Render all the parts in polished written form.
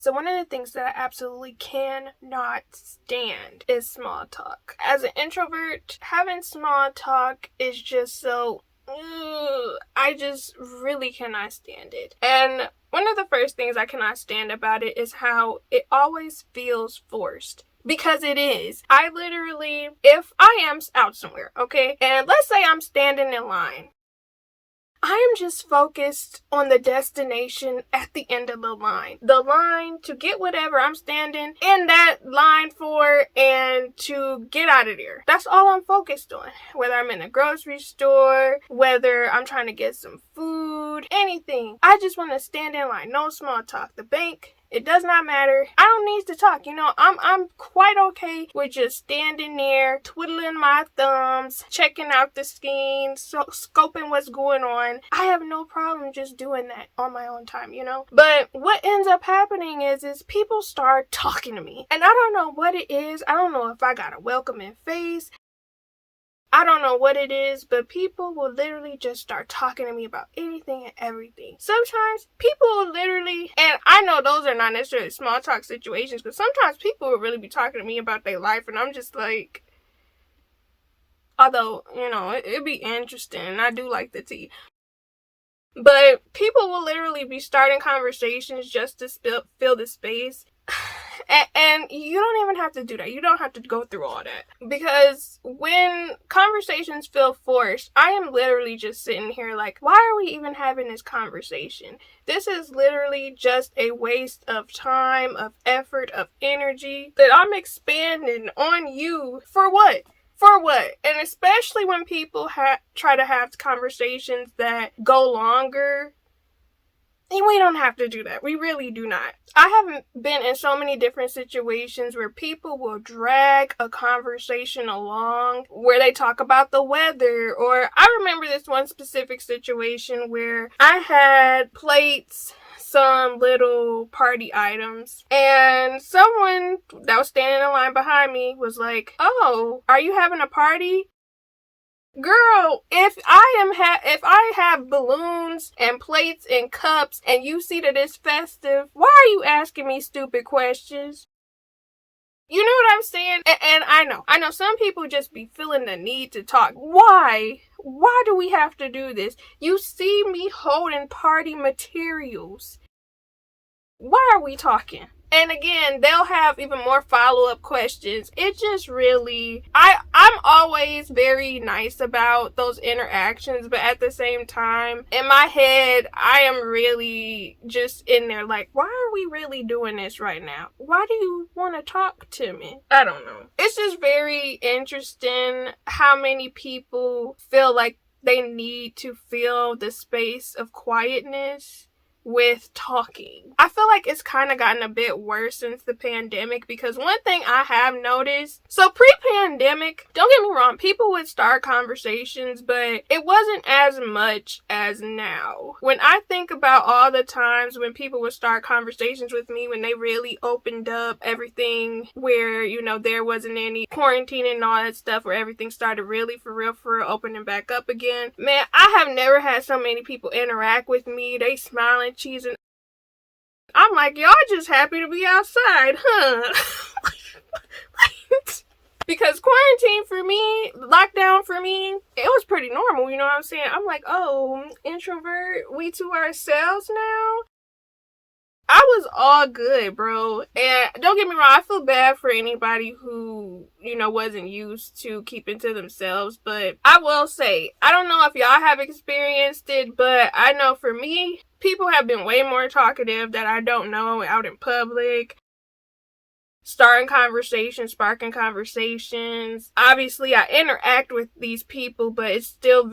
So one of the things that I absolutely cannot stand is small talk. As an introvert, having small talk is just so, I just really cannot stand it. And one of the first things I cannot stand about it is how it always feels forced. Because it is. I literally, if I am out somewhere, okay, and let's say I'm standing in line, I am just focused on the destination at the end of the line. The line to get whatever I'm standing in that line for and to get out of there. That's all I'm focused on. Whether I'm in a grocery store, whether I'm trying to get some food, anything. I just want to stand in line. No small talk. The bank, it does not matter. I don't need to talk. I'm quite okay with just standing there, twiddling my thumbs, checking out the scene, scoping what's going on. I have no problem just doing that on my own time, But what ends up happening is people start talking to me. And I don't know what it is. I don't know if I got a welcoming face. I don't know what it is, but people will literally just start talking to me about anything and everything. Sometimes people will literally, and I know those are not necessarily small talk situations, but sometimes people will really be talking to me about their life, and I'm just like, although, it'd be interesting, and I do like the tea. But people will literally be starting conversations just to fill the space. And you don't even have to do that. You don't have to go through all that. Because when conversations feel forced, I am literally just sitting here like, why are we even having this conversation? This is literally just a waste of time, of effort, of energy that I'm expanding on you for what? For what? And especially when people try to have conversations that go longer. And we don't have to do that. We really do not. I haven't been in so many different situations where people will drag a conversation along, where they talk about the weather. Or I remember this one specific situation where I had plates, some little party items, and someone that was standing in line behind me was like, "Oh, are you having a party?" Girl, if I have balloons and plates and cups and you see that it's festive, why are you asking me stupid questions? You know what I'm saying? And I know some people just be feeling the need to talk. Why? Why do we have to do this? You see me holding party materials. Why are we talking? And again, they'll have even more follow-up questions. It just really, I'm always very nice about those interactions, but at the same time, in my head, I am really just in there like, why are we really doing this right now? Why do you want to talk to me? I don't know. It's just very interesting how many people feel like they need to fill the space of quietness with talking. I feel like it's kind of gotten a bit worse since the pandemic, because one thing I have noticed, so pre-pandemic, don't get me wrong, people would start conversations, but it wasn't as much as now. When I think about all the times when people would start conversations with me, when they really opened up everything, where, there wasn't any quarantine and all that stuff, where everything started really for real opening back up again. Man, I have never had so many people interact with me. They smiling, cheesing. I'm like, y'all just happy to be outside, huh? Because quarantine for me, lockdown for me, it was pretty normal, you know what I'm saying? I'm like, oh, introvert, we to ourselves now? I was all good, bro. And don't get me wrong, I feel bad for anybody who, wasn't used to keeping to themselves. But I will say, I don't know if y'all have experienced it, but I know for me, people have been way more talkative that I don't know out in public. Starting conversations, sparking conversations. Obviously, I interact with these people, but it's still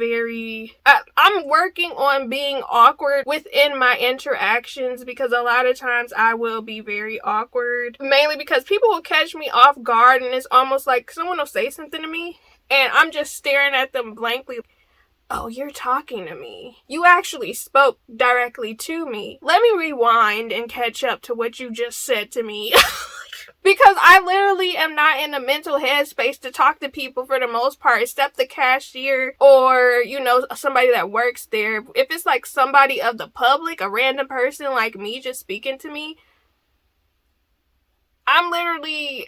I'm working on being awkward within my interactions, because a lot of times I will be very awkward. Mainly because people will catch me off guard, and it's almost like someone will say something to me, and I'm just staring at them blankly. Oh, you're talking to me. You actually spoke directly to me. Let me rewind and catch up to what you just said to me. Because I literally am not in the mental headspace to talk to people for the most part, except the cashier or, somebody that works there. If it's like somebody of the public, a random person like me just speaking to me, I'm literally,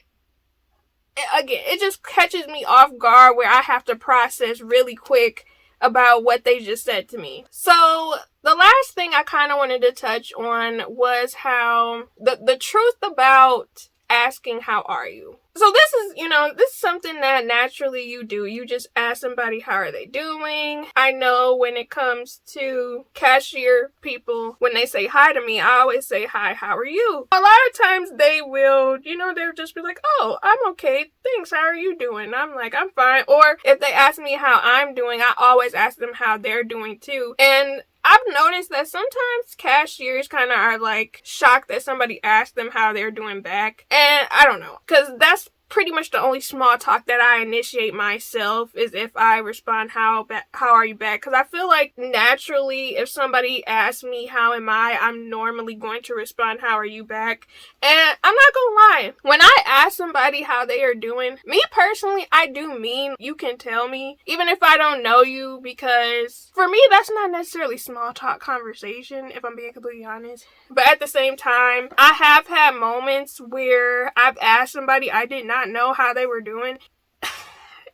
again, it just catches me off guard where I have to process really quick about what they just said to me. So the last thing I kind of wanted to touch on was how the truth about asking how are you. So this is something that naturally you do. You just ask somebody how are they doing. I know when it comes to cashier people, when they say hi to me, I always say hi, how are you? A lot of times they will, they'll just be like, oh, I'm okay, thanks, how are you doing? I'm like, I'm fine. Or if they ask me how I'm doing, I always ask them how they're doing too. And I've noticed that sometimes cashiers kind of are like shocked that somebody asked them how they're doing back. And I don't know, because that's pretty much the only small talk that I initiate myself is if I respond, how are you back? Because I feel like naturally if somebody asks me how am I, I'm normally going to respond, how are you back? And I'm not gonna lie, when I ask somebody how they are doing, me personally, I do mean you can tell me, even if I don't know you, because for me that's not necessarily small talk conversation, if I'm being completely honest. But at the same time, I have had moments where I've asked somebody I did not know how they were doing,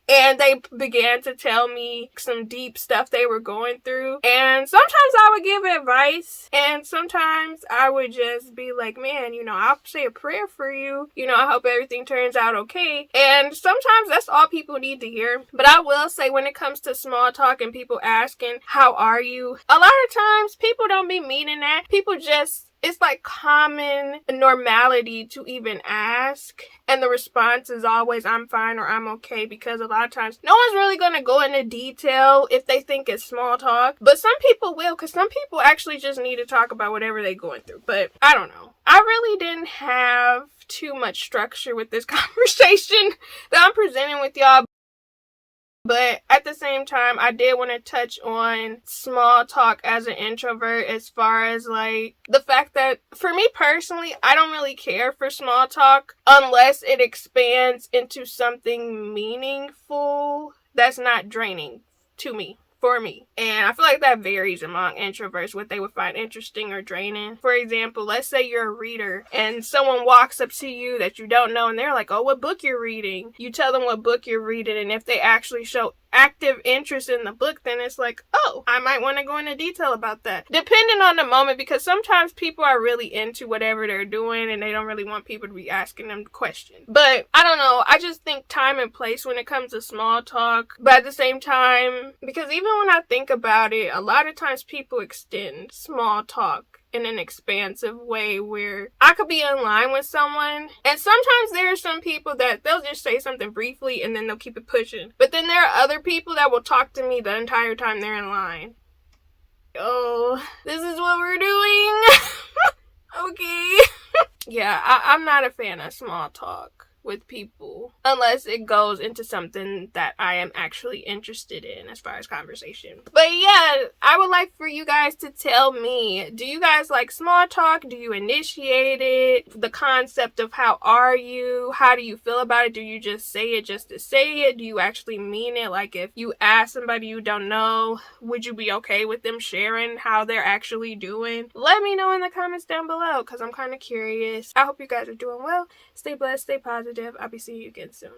and they began to tell me some deep stuff they were going through. And sometimes I would give advice, and sometimes I would just be like, man, I'll say a prayer for you. I hope everything turns out okay. And sometimes that's all people need to hear. But I will say, when it comes to small talk and people asking, how are you? A lot of times people don't be meaning that. People just, it's like common normality to even ask, and the response is always I'm fine or I'm okay, because a lot of times no one's really going to go into detail if they think it's small talk, but some people will, because some people actually just need to talk about whatever they're going through. But I don't know, I really didn't have too much structure with this conversation that I'm presenting with y'all. But at the same time, I did want to touch on small talk as an introvert, as far as like the fact that for me personally, I don't really care for small talk unless it expands into something meaningful that's not draining to me. For me. And I feel like that varies among introverts, what they would find interesting or draining. For example, let's say you're a reader and someone walks up to you that you don't know and they're like, oh, what book you're reading? You tell them what book you're reading, and if they actually show active interest in the book, then it's like, oh, I might want to go into detail about that. Depending on the moment, because sometimes people are really into whatever they're doing and they don't really want people to be asking them questions. But I don't know, I just think time and place when it comes to small talk. But at the same time, because even when I think about it, a lot of times people extend small talk in an expansive way where I could be in line with someone, and sometimes there are some people that they'll just say something briefly and then they'll keep it pushing. But then there are other people that will talk to me the entire time they're in line. Oh, this is what we're doing. Okay. Yeah, I'm not a fan of small talk with people unless it goes into something that I am actually interested in as far as conversation. But yeah, I would like for you guys to tell me, do you guys like small talk? Do you initiate it? The concept of how are you? How do you feel about it? Do you just say it just to say it? Do you actually mean it? Like if you ask somebody you don't know, would you be okay with them sharing how they're actually doing? Let me know in the comments down below, because I'm kind of curious. I hope you guys are doing well. Stay blessed, stay positive. I'll be seeing you again soon.